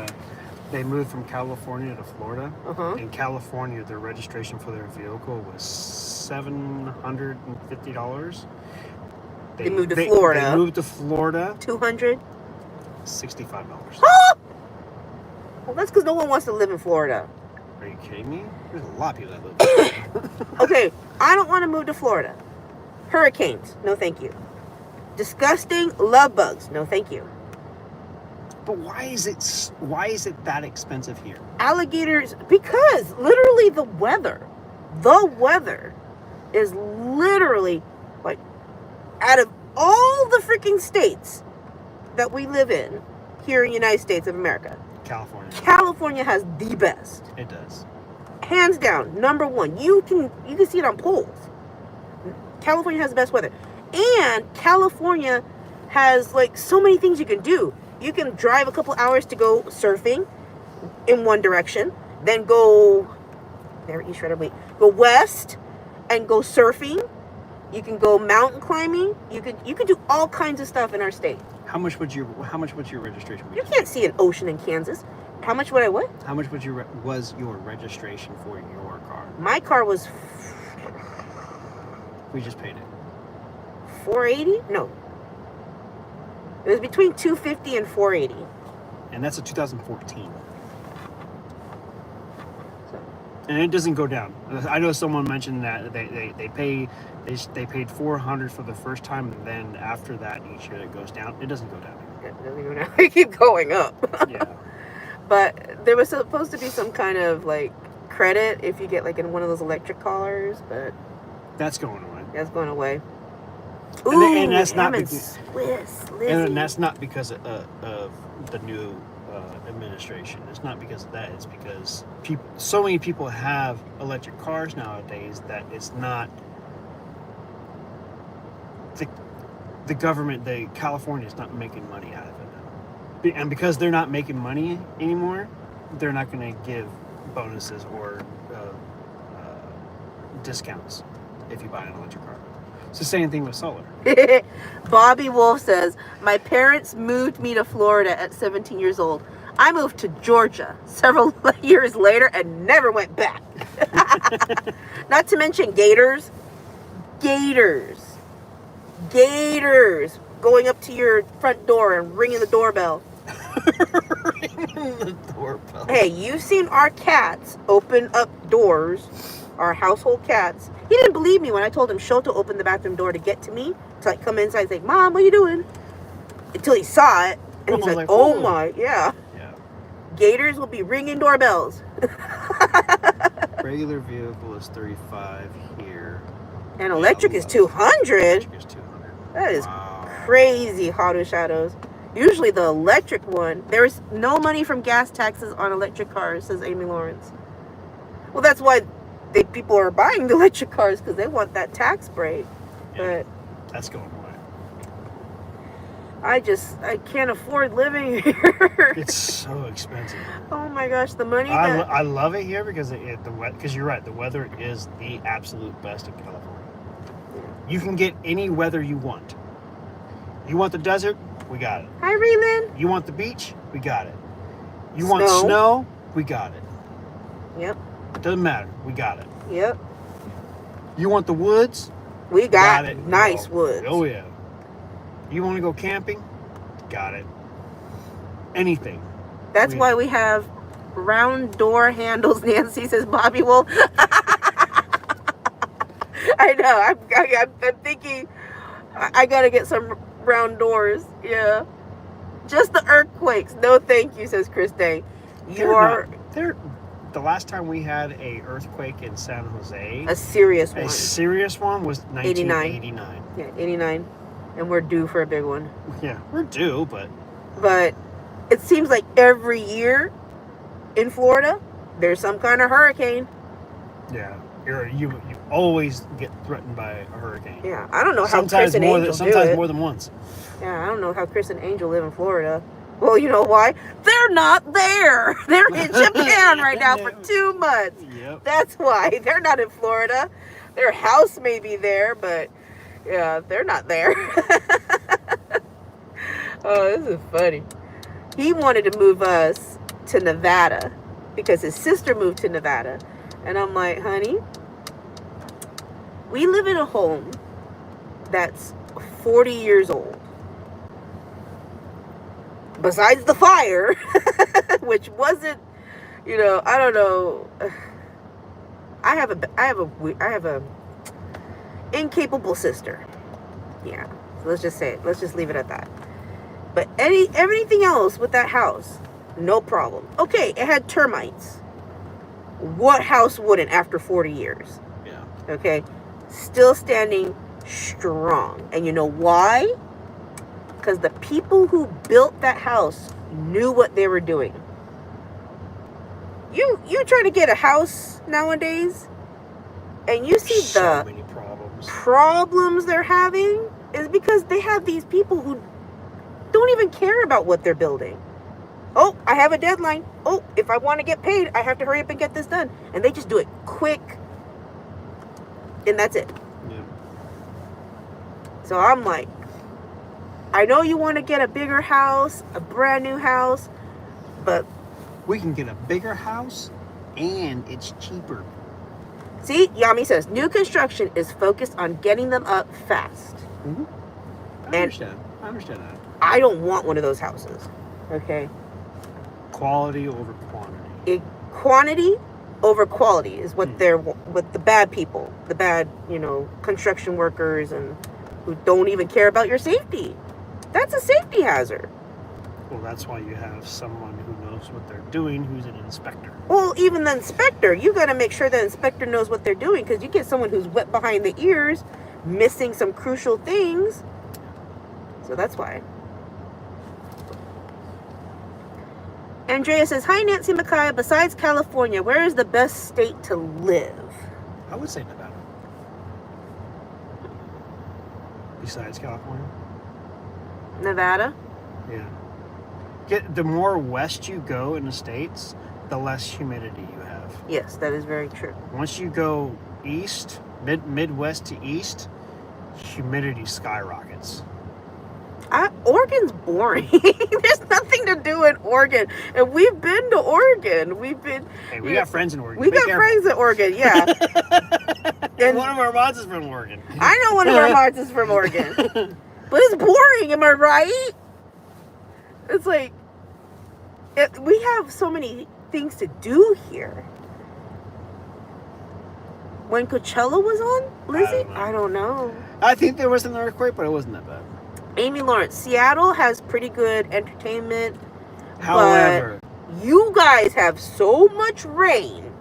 They moved from California to Florida. Uh-huh. In California, their registration for their vehicle was $750. They moved to Florida. They moved to Florida. $200. $65. Well, that's because no one wants to live in Florida. Are you kidding me? There's a lot of people that live there. Okay, I don't want to move to Florida. Hurricanes, no thank you. Disgusting love bugs, no thank you. But why is it that expensive here? Alligators, because literally the weather is literally like, out of all the freaking states that we live in here in the United States of America, California has the best. It does. Hands down, number one. You can see it on polls. California has the best weather. And California has like so many things you can do. You can drive a couple hours to go surfing in one direction, then go west and go surfing. You can go mountain climbing. You could do all kinds of stuff in our state. How much would your registration be? You can't see an ocean in Kansas. How much would I what? How much was your registration for your car? My car was We just paid it. $480? No. It was between $250 and $480. And that's a 2014. So. And it doesn't go down. I know someone mentioned that they paid $400 for the first time, and then after that each year it goes down. It doesn't go down. It doesn't go down. It keeps going up. Yeah. But there was supposed to be some kind of like credit if you get like in one of those electric cars, but that's going away. That's going away. Ooh, and that's not and that's not because of the new administration. It's not because of that. It's because so many people have electric cars nowadays that it's not the government. California is not making money out of it now, and because they're not making money anymore, they're not going to give bonuses or discounts if you buy an electric car. It's the same thing with solar. Bobby Wolf says, my parents moved me to Florida at 17 years old. I moved to Georgia several years later and never went back. Not to mention gators. Gators going up to your front door and ringing the doorbell. Ringing the doorbell. Hey, you've seen our cats open up doors, our household cats. He didn't believe me when I told him Shoto opened the bathroom door to get to me, to like come inside and say, Mom, what are you doing? Until he saw it, and he's like, oh my, yeah. Gators will be ringing doorbells. Regular vehicle is $35 here. And electric is $200. Electric is $200. That is crazy, Hot Shadows. Usually the electric one, there's no money from gas taxes on electric cars, says Amy Lawrence. Well, that's why people are buying the electric cars, because they want that tax break. Yeah, but that's going away. I can't afford living here. It's so expensive. Oh my gosh, the money. I love it here because because you're right, the weather is the absolute best in California. You can get any weather you want. You want the desert? We got it. Hi, Raylan. You want the beach? We got it. You want snow? We got it. Yep. It doesn't matter. We got it. Yep. You want the woods? We got it. Nice woods. Oh, yeah. You want to go camping? Got it. Anything. That's why we have round door handles, Nancy, says Bobby Wolf. I know. I'm thinking I got to get some round doors. Yeah. Just the earthquakes. No, thank you, says Chris Day. The last time we had a earthquake in San Jose, a serious one was 1989. Yeah, 89. And we're due for a big one. Yeah, we're due, but it seems like every year in Florida, there's some kind of hurricane. Yeah, you always get threatened by a hurricane. Yeah, I don't know how Chris and Angel do it. Sometimes more than once. Yeah, I don't know how Chris and Angel live in Florida. Well, you know why? They're not there. They're in Japan right now for 2 months. Yep. That's why. They're not in Florida. Their house may be there, but yeah, they're not there. Oh, this is funny. He wanted to move us to Nevada because his sister moved to Nevada. And I'm like, honey, we live in a home that's 40 years old. Besides the fire, which wasn't, I don't know. I have a incapable sister. Yeah. So let's just say it. Let's just leave it at that. But everything else with that house, no problem. Okay, it had termites. What house wouldn't after 40 years? Yeah. Okay. Still standing strong. And you know why? Because the people who built that house knew what they were doing. You try to get a house nowadays, and you see So the many problems they're having is because they have these people who don't even care about what they're building. Oh, I have a deadline. Oh, if I want to get paid, I have to hurry up and get this done. And they just do it quick, and that's it. Yeah. So I'm like, I know you want to get a bigger house, a brand new house, but We can get a bigger house, and it's cheaper. see, Yami says, new construction is focused on getting them up fast. Mm-hmm. I understand that. I don't want one of those houses. Okay? Quality over quantity. Quantity over quality is what they're, what the bad people, the bad, construction workers and who don't even care about your safety. That's a safety hazard. Well, that's why you have someone who knows what they're doing, who's an inspector. Well, even the inspector, you got to make sure the inspector knows what they're doing, because you get someone who's wet behind the ears, missing some crucial things. So that's why. Andrea says, hi, Nancy Micaiah. Besides California, where is the best state to live? I would say Nevada. Besides California? Nevada? Yeah. The more west you go in the States, the less humidity you have. Yes, that is very true. Once you go east, Midwest to east, humidity skyrockets. Oregon's boring. There's nothing to do in Oregon. And we've been to Oregon. Hey, we got friends in Oregon. We got friends in Oregon, yeah. And one of our mods is from Oregon. I know one of our mods is from Oregon. But it's boring, am I right? It's like, we have so many things to do here. When Coachella was on, Lizzie? I don't know. I think there was an earthquake, but it wasn't that bad. Amy Lawrence, Seattle has pretty good entertainment. However, but you guys have so much rain.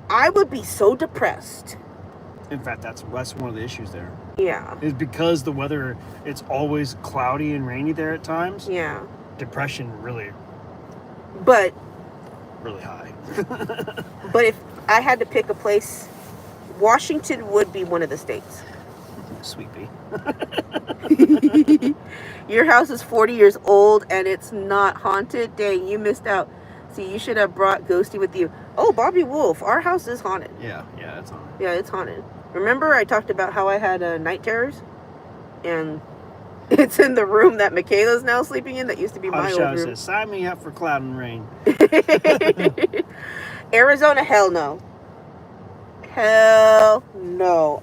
I would be so depressed. in fact, that's one of the issues there. Yeah. Is because the weather, it's always cloudy and rainy there at times. Yeah. Depression really high. But if I had to pick a place, Washington would be one of the states. Sweet pea. Your house is 40 years old and it's not haunted. Dang, you missed out. See, you should have brought Ghosty with you. Oh, Bobby Wolf, our house is haunted. Yeah, it's haunted. Yeah, it's haunted. Remember I talked about how I had night terrors? And it's in the room that Michaela's now sleeping in that used to be my old room. Says, sign me up for cloud and rain. Arizona, hell no. Hell no.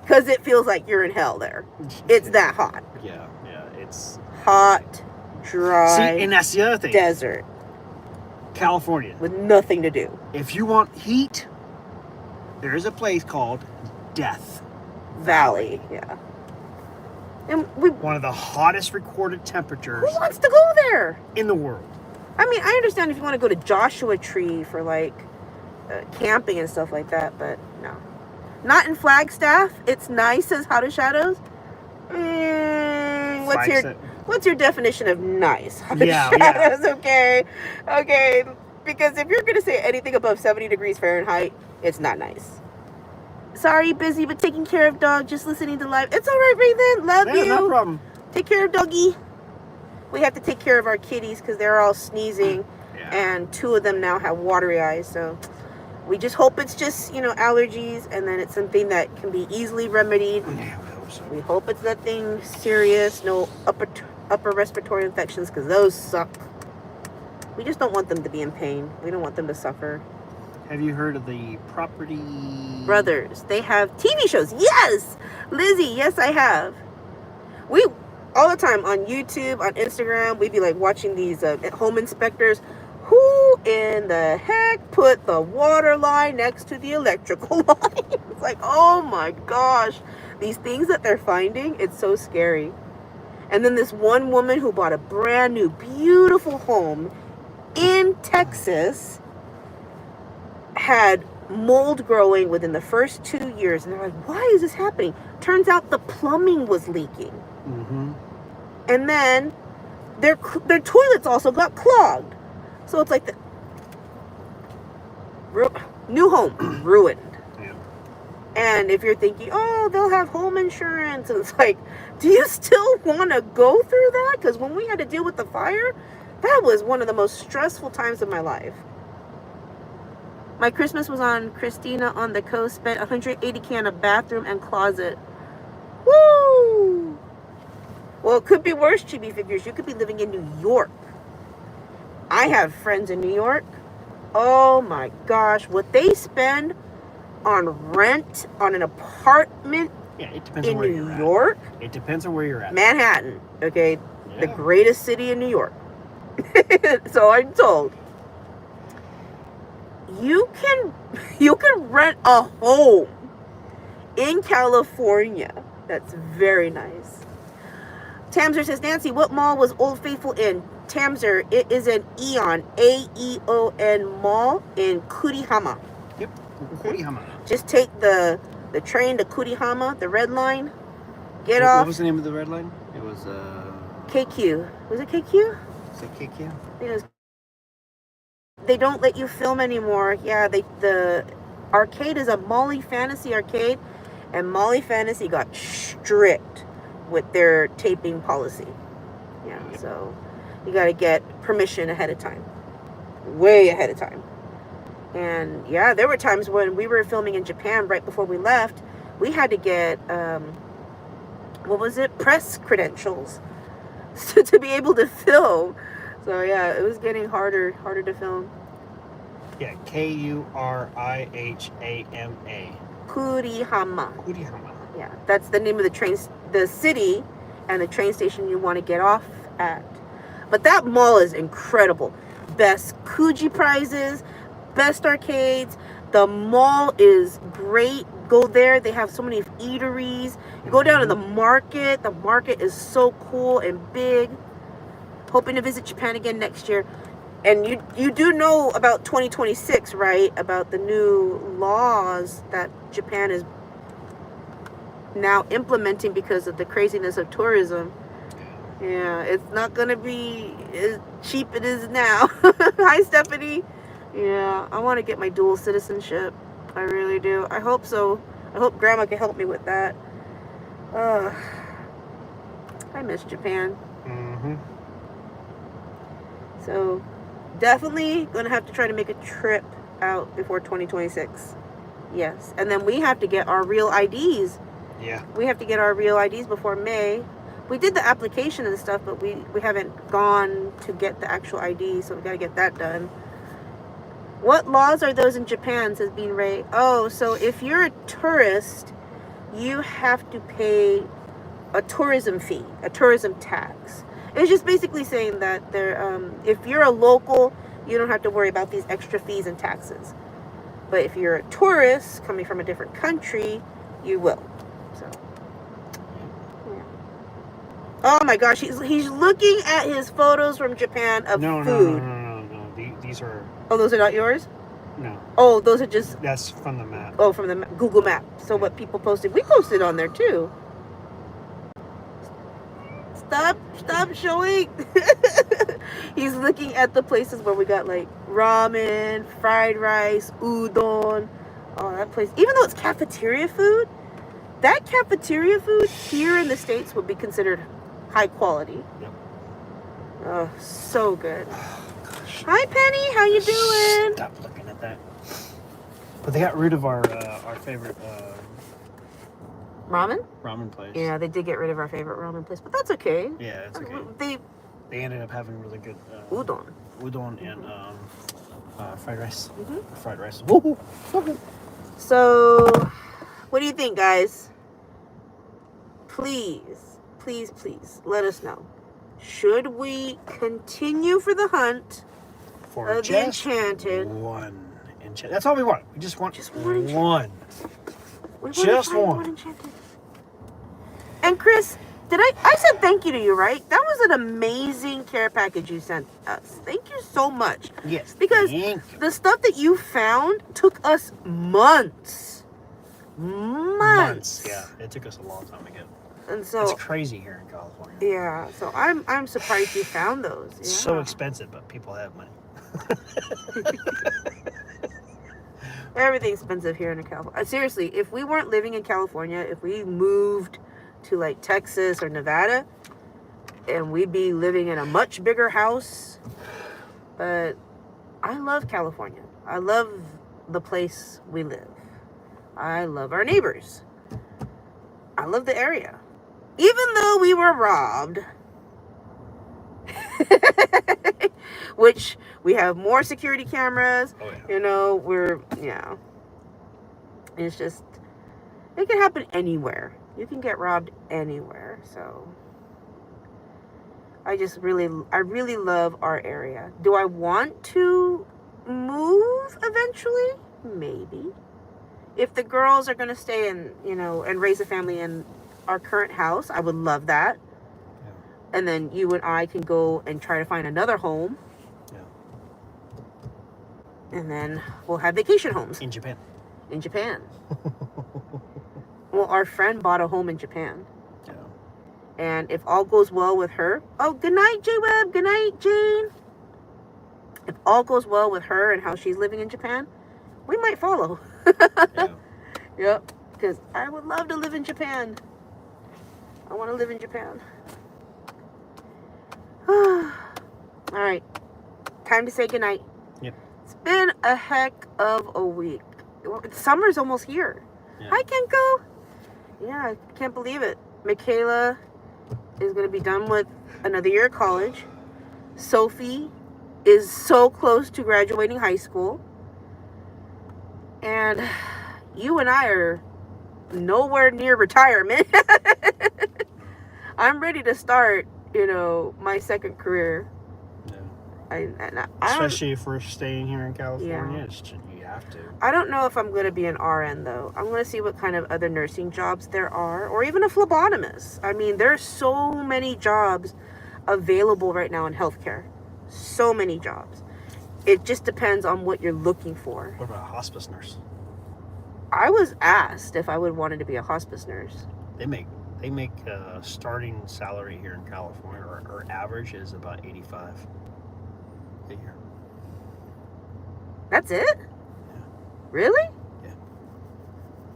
Because it feels like you're in hell there. It's that hot. Yeah, it's hot, dry. See, and that's the other thing. Desert. California. With nothing to do. If you want heat, there is a place called Death Valley. Yeah. And one of the hottest recorded temperatures. Who wants to go there? In the world. I mean, I understand if you want to go to Joshua Tree for like camping and stuff like that, but no. Not in Flagstaff. It's nice as Hot as Shadows. What's your definition of nice? Hot as Shadows, yeah. Okay. Because if you're going to say anything above 70 degrees Fahrenheit, it's not nice. Sorry, busy, but taking care of dog, just listening to live. It's all right, Raven. Love you. No problem. Take care of doggy. we have to take care of our kitties because they're all sneezing, and 2 of them now have watery eyes. So we just hope it's just, allergies, and then it's something that can be easily remedied. Yeah, we hope so. We hope it's nothing serious, no upper respiratory infections, because those suck. We just don't want them to be in pain. We don't want them to suffer. Have you heard of the Property Brothers? They have TV shows. Yes! Lizzie, yes, I have. We, all the time on YouTube, on Instagram, we'd be like watching these home inspectors. Who in the heck put the water line next to the electrical line? It's like, oh my gosh. These things that they're finding, it's so scary. And then this one woman who bought a brand new, beautiful home in Texas had mold growing within the first 2 years. And they're like, why is this happening? Turns out the plumbing was leaking. Mm-hmm. And then their toilets also got clogged. So it's like the new home ruined. Yeah. And if you're thinking, oh, they'll have home insurance, and it's like, do you still want to go through that? Because when we had to deal with the fire, that was one of the most stressful times of my life. My Christmas was on Christina on the Coast, spent $180K on a bathroom and closet. Woo! Well, it could be worse, Chibi Figures. You could be living in New York. I have friends in New York. Oh my gosh, what they spend on rent on an apartment it depends in on where New you're York. at. It depends on where you're at. Manhattan, okay? Yeah. The greatest city in New York. So I'm told. You can rent a home in California. That's very nice. Tamser says, Nancy, what mall was Old Faithful in? Tamser, it is an Aeon, A-E-O-N mall in Kurihama. Yep, Kurihama. Just take the train to Kurihama, the red line. Get off. What was the name of the red line? It was KQ. Was it KQ? Is it KQ? It was. They don't let you film anymore. Yeah, the arcade is a Molly Fantasy arcade, and Molly Fantasy got strict with their taping policy. Yeah, so you got to get permission ahead of time, way ahead of time. And yeah, there were times when we were filming in Japan right before we left, we had to get press credentials to be able to film. So yeah, it was getting harder to film. Yeah, Kurihama. Kurihama. Yeah, that's the name of the city and the train station you want to get off at. But that mall is incredible. Best Kuji prizes, best arcades. The mall is great. Go there. They have so many eateries. You go down to the market. The market is so cool and big. Hoping to visit Japan again next year. And you do know about 2026, right? About the new laws that Japan is now implementing because of the craziness of tourism. Yeah, it's not going to be as cheap it is now. Hi, Stephanie. Yeah, I want to get my dual citizenship. I really do. I hope so. I hope Grandma can help me with that. I miss Japan. Mm-hmm. So, definitely going to have to try to make a trip out before 2026. Yes. And then we have to get our real IDs. Yeah. We have to get our real IDs before May. We did the application and stuff, but we haven't gone to get the actual ID, so we got to get that done. What laws are those in Japan, says Bean Ray? Oh, so if you're a tourist, you have to pay a tourism fee, a tourism tax. It's just basically saying that if you're a local, you don't have to worry about these extra fees and taxes. But if you're a tourist coming from a different country, you will. So, yeah. Oh my gosh, he's looking at his photos from Japan of food. No. These are. Oh, those are not yours? No. Oh, those are just. That's from the map. Oh, from the Google Map. So what people posted, we posted on there too. Stop showing. He's looking at the places where we got like ramen, fried rice, udon. Oh, that place. Even though it's cafeteria food, that cafeteria food here in the States would be considered high quality. Yep. Oh, so good. Oh, gosh. Hi, Penny. How you doing? Stop looking at that. But they got rid of our favorite Ramen? ramen place. Yeah, they did get rid of our favorite ramen place, but that's okay. Yeah, it's okay. They ended up having really good Udon and fried rice. Mm-hmm. Fried rice. Woo-hoo. Okay. So, what do you think, guys? Please, please, please, let us know. Should we continue for the hunt For of the just Enchanted? one Enchanted. That's all we want. We just want one one. We want Just to find one. Enchanted. And Chris, I said thank you to you, right? That was an amazing care package you sent us. Thank you so much. Yes. Because thank you. the stuff that you found took us months. Months. Yeah, it took us a long time to get. And so It's crazy here in California. yeah, so I'm surprised you found those. It's Yeah. so expensive, but people have money. Everything's expensive here in California. Seriously, if we weren't living in California, if we moved to like Texas or Nevada, and we'd be living in a much bigger house. But I love California. I love the place we live. I love our neighbors. I love the area. Even though we were robbed, which we have more security cameras. Oh, yeah. You know, it's just, it can happen anywhere. You can get robbed anywhere. So I really love our area. Do I want to move eventually? Maybe. If the girls are going to stay and raise a family in our current house, I would love that. Yeah. And then you and I can go and try to find another home. Yeah. And then we'll have vacation homes. In Japan. In Japan. Well, our friend bought a home in Japan. Yeah. And if all goes well with her... Oh, good night, J-Web. Good night, Jane. If all goes well with her and how she's living in Japan, we might follow. Yeah. Yep. Because I would love to live in Japan. I want to live in Japan. All right. Time to say goodnight. Yep. It's been a heck of a week. Summer's almost here. Yeah. Hi, Kenko. Yeah, I can't believe it. Michaela is going to be done with another year of college. Sophie is so close to graduating high school. And you and I are nowhere near retirement. I'm ready to start, my second career. Yeah. I Especially if we're staying here in California, Yeah. You have to. I don't know if I'm going to be an RN, though. I'm going to see what kind of other nursing jobs there are, or even a phlebotomist. I mean, there's so many jobs available right now in healthcare. So many jobs. It just depends on what you're looking for. What about a hospice nurse? I was asked if I would wanted to be a hospice nurse. They make starting salary here in California, or average is about 85 a year. That's it? Yeah. Really? Yeah.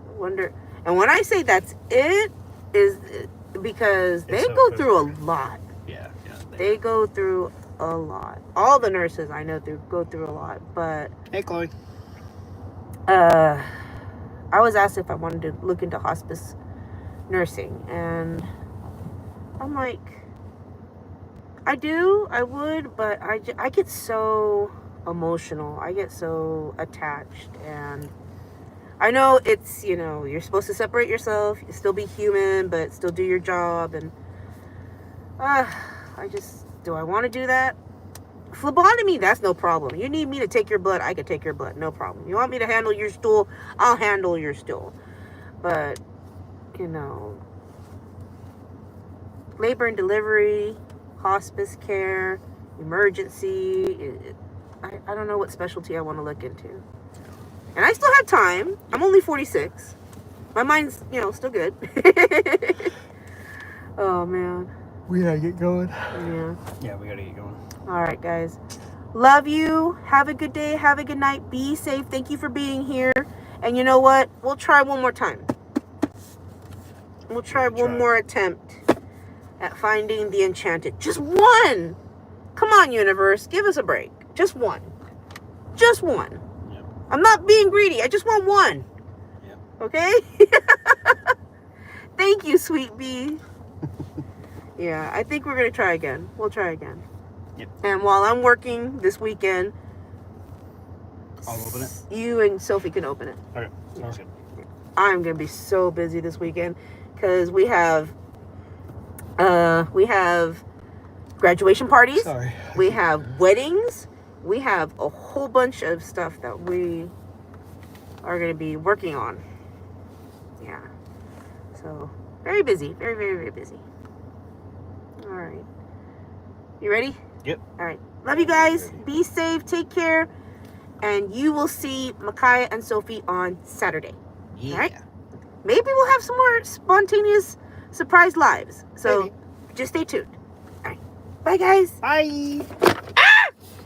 I wonder. And when I say that's it, is because they so go through a lot. Yeah. They go through a lot. All the nurses I know go through a lot. But Hey, Chloe. I was asked if I wanted to look into hospice nursing, and I'm like, I would, but I get so emotional. I get so attached, and I know it's, you're supposed to separate yourself, you still be human, but still do your job, and do I want to do that? Phlebotomy, that's no problem. You need me to take your blood, I can take your blood, no problem. You want me to handle your stool, I'll handle your stool. But, labor and delivery, hospice care, emergency, I don't know what specialty I want to look into. And I still have time. I'm only 46. My mind's, still good. Oh, man. We gotta get going. Yeah. Yeah, we gotta get going. All right, guys. Love you. Have a good day. Have a good night. Be safe. Thank you for being here. And you know what? We'll try one more time. We'll try one more attempt at finding the Enchanted. Just one. Come on, universe, give us a break. Just one. Just one. Yep. I'm not being greedy. I just want one. Yep. Okay? Thank you, sweet bee. Yeah, I think we're going to try again. We'll try again. Yep. And while I'm working this weekend, I'll open it. you and Sophie can open it. Okay, sounds good. I'm going to be so busy this weekend because we have graduation parties. Sorry. We have weddings. We have a whole bunch of stuff that we are going to be working on. Yeah. So, very busy. Very, very, very busy. All right. You ready? Yep. All right. Love you guys. Be safe. Take care. And you will see Micaiah and Sophie on Saturday. Yeah. All right? Maybe we'll have some more spontaneous surprise lives. So, Maybe. just stay tuned. All right. Bye, guys. Bye.